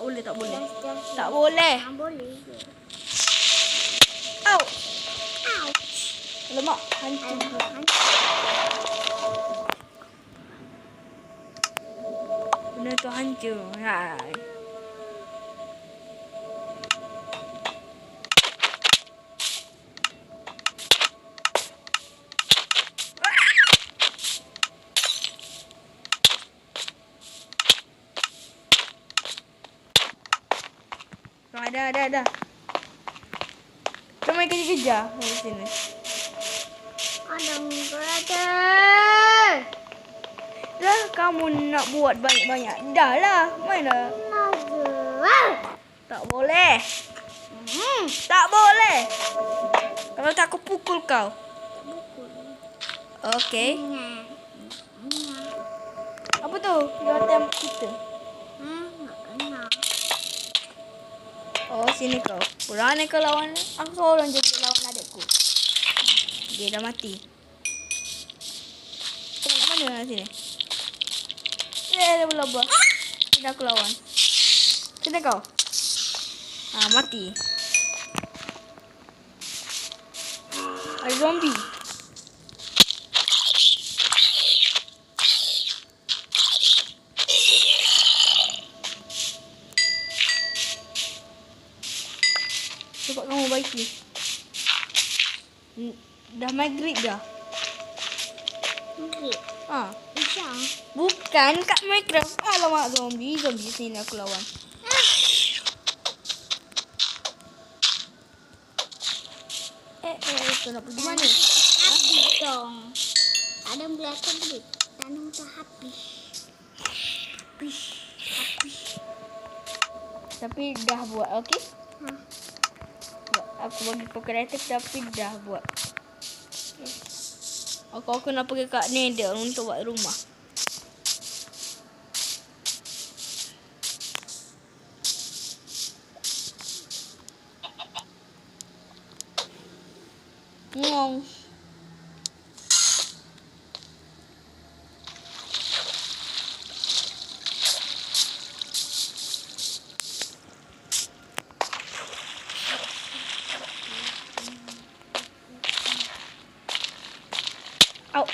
boleh. Tak boleh. Boleh je. Ouch. Ouch. Lemak hancur. Benda tu hancur. Hai. Dah. Kita main kejar-kejar dari sini. Adam brother. Dah kamu nak buat banyak-banyak. Dah lah. Main lah. Tak boleh. Tak boleh. Kalau tak aku pukul kau. Okey. Apa tu? Dia tembak kita. Nak kena. Oh, sini kau. Berani kau lawan aku seorang je lawan adikku. Dia dah mati. Kau nak mana sini? Dia berlabah. Sini aku lawan. Sini kau. Mati. Ada zombie. Cepat kamu baiki. Dah maghrib dah. Isya. Bukan kat Minecraft. Alamak zombie sini aku lawan. Kau nak pergi mana? Habis dong. Ada belakang duit. Tanam tu habis. Tapi dah buat, okey? Aku bagi kau kreatif tapi dah buat. Aku nak pergi kat Nether untuk buat rumah. Ngong. Au.